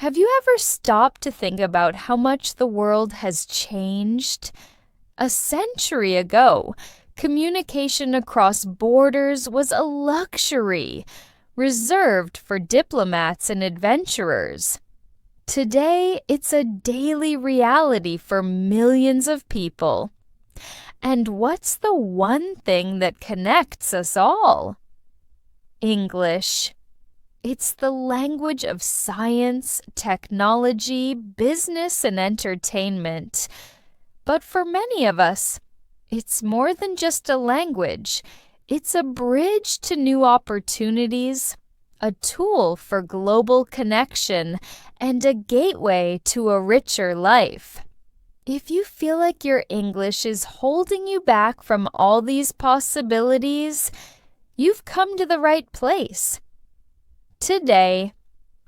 Have you ever stopped to think about how much the world has changed? A century ago, communication across borders was a luxury, reserved for diplomats and adventurers. Today, it's a daily reality for millions of people. And what's the one thing that connects us all? English. It's the language of science, technology, business, and entertainment. But for many of us, it's more than just a language. It's a bridge to new opportunities, a tool for global connection, and a gateway to a richer life. If you feel like your English is holding you back from all these possibilities, you've come to the right place. Today,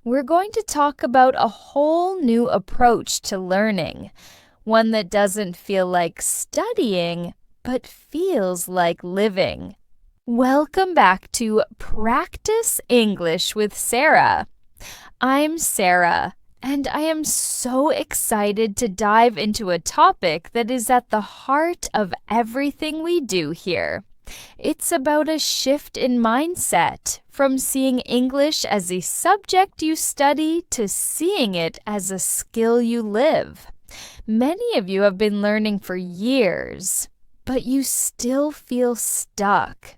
we're going to talk about a whole new approach to learning, one that doesn't feel like studying, but feels like living. Welcome back to Practice English with Sarah. I'm Sarah, and I am so excited to dive into a topic that is at the heart of everything we do here. It's about a shift in mindset from seeing English as a subject you study to seeing it as a skill you live. Many of you have been learning for years, but you still feel stuck.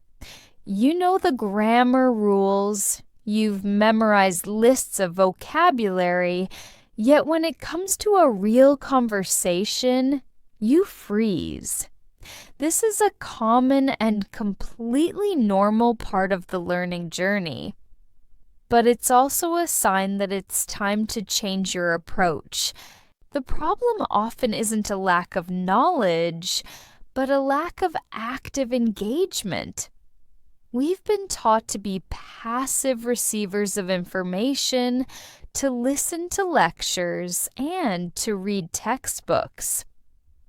You know the grammar rules, you've memorized lists of vocabulary, yet when it comes to a real conversation, you freeze. This is a common and completely normal part of the learning journey. But it's also a sign that it's time to change your approach. The problem often isn't a lack of knowledge, but a lack of active engagement. We've been taught to be passive receivers of information, to listen to lectures, and to read textbooks.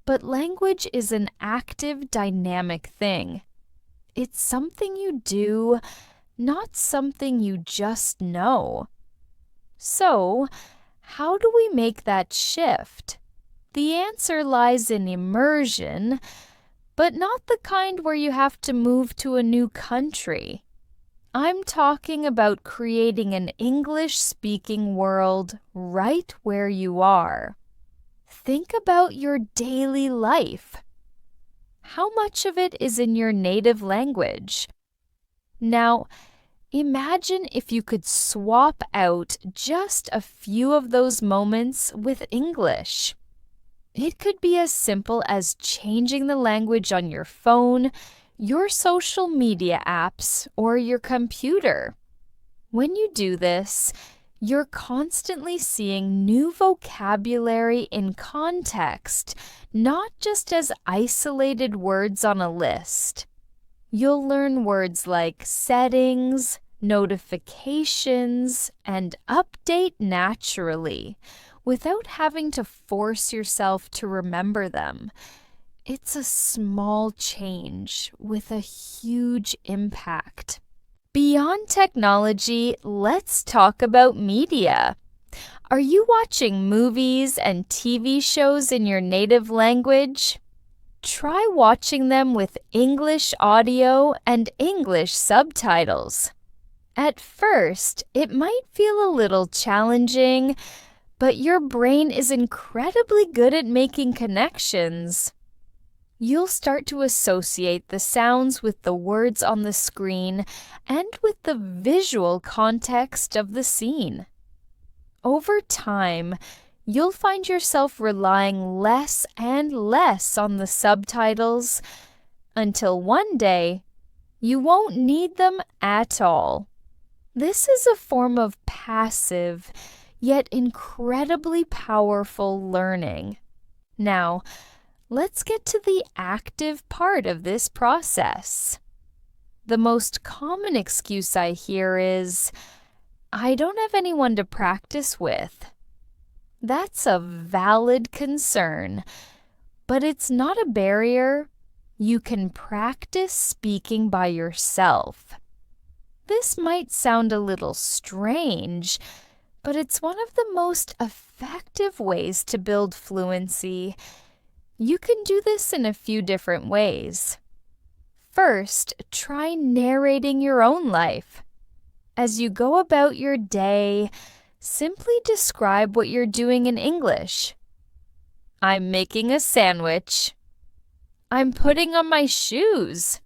But language is an active, dynamic thing. It's something you do, not something you just know. So, how do we make that shift? The answer lies in immersion, but not the kind where you have to move to a new country. I'm talking about creating an English-speaking world right where you are. Think about your daily life. How much of it is in your native language? Now, imagine if you could swap out just a few of those moments with English. It could be as simple as changing the language on your phone, your social media apps, or your computer. When you do this, you're constantly seeing new vocabulary in context, not just as isolated words on a list. You'll learn words like settings, notifications, and update naturally, without having to force yourself to remember them. It's a small change with a huge impact. Beyond technology, let's talk about media. Are you watching movies and TV shows in your native language? Try watching them with English audio and English subtitles. At first, it might feel a little challenging, but your brain is incredibly good at making connections. You'll start to associate the sounds with the words on the screen and with the visual context of the scene. Over time, you'll find yourself relying less and less on the subtitles until one day you won't need them at all. This is a form of passive, yet incredibly powerful learning. Now, let's get to the active part of this process. The most common excuse I hear is, "I don't have anyone to practice with." That's a valid concern, but it's not a barrier. You can practice speaking by yourself. This might sound a little strange, but it's one of the most effective ways to build fluency. You can do this in a few different ways. First, try narrating your own life. As you go about your day, simply describe what you're doing in English. I'm making a sandwich. I'm putting on my shoes.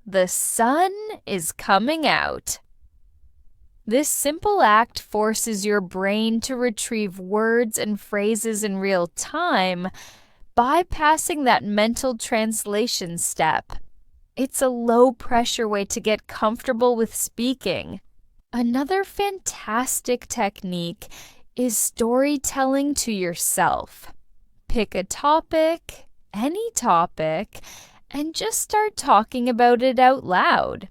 The sun is coming out. This simple act forces your brain to retrieve words and phrases in real time, bypassing that mental translation step. It's a low-pressure way to get comfortable with speaking. Another fantastic technique is storytelling to yourself. Pick a topic, any topic, and just start talking about it out loud.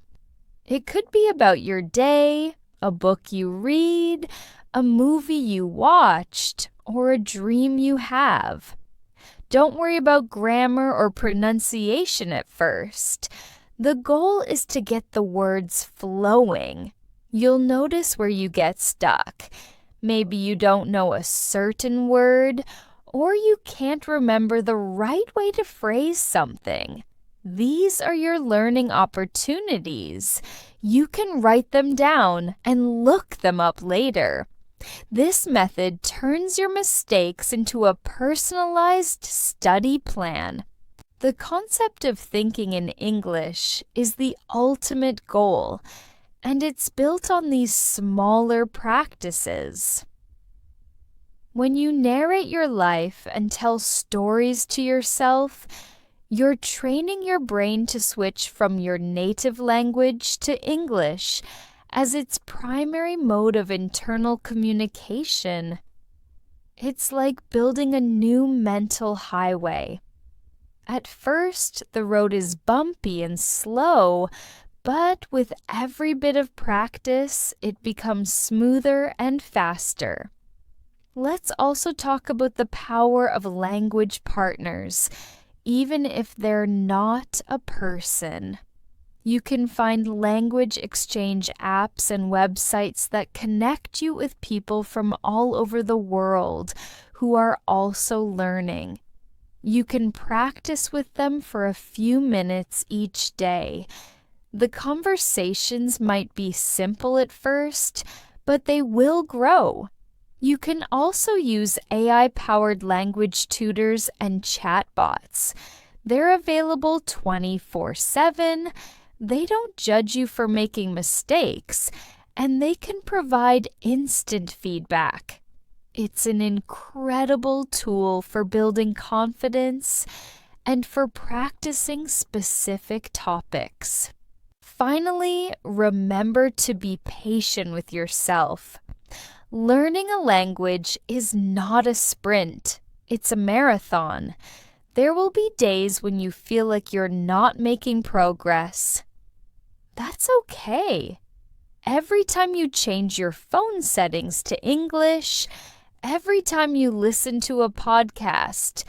It could be about your day, a book you read, a movie you watched, or a dream you have. Don't worry about grammar or pronunciation at first. The goal is to get the words flowing. You'll notice where you get stuck. Maybe you don't know a certain word, or you can't remember the right way to phrase something. These are your learning opportunities. You can write them down and look them up later. This method turns your mistakes into a personalized study plan. The concept of thinking in English is the ultimate goal, and it's built on these smaller practices. When you narrate your life and tell stories to yourself, you're training your brain to switch from your native language to English as its primary mode of internal communication. It's like building a new mental highway. At first, the road is bumpy and slow, but with every bit of practice, it becomes smoother and faster. Let's also talk about the power of language partners, even if they're not a person. You can find language exchange apps and websites that connect you with people from all over the world who are also learning. You can practice with them for a few minutes each day. The conversations might be simple at first, but they will grow. You can also use AI-powered language tutors and chatbots. They're available 24/7. They don't judge you for making mistakes, and they can provide instant feedback. It's an incredible tool for building confidence and for practicing specific topics. Finally, remember to be patient with yourself. Learning a language is not a sprint, it's a marathon. There will be days when you feel like you're not making progress. That's okay. Every time you change your phone settings to English, every time you listen to a podcast,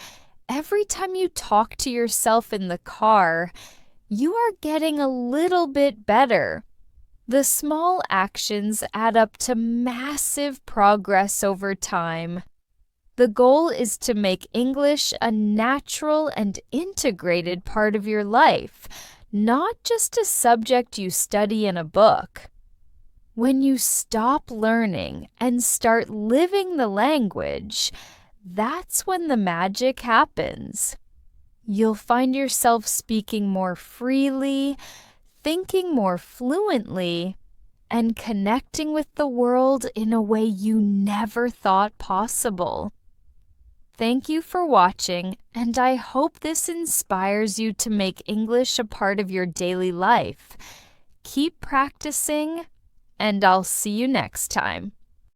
every time you talk to yourself in the car, you are getting a little bit better. The small actions add up to massive progress over time. The goal is to make English a natural and integrated part of your life, not just a subject you study in a book. When you stop learning and start living the language, that's when the magic happens. You'll find yourself speaking more freely, thinking more fluently, and connecting with the world in a way you never thought possible. Thank you for watching, and I hope this inspires you to make English a part of your daily life. Keep practicing, and I'll see you next time.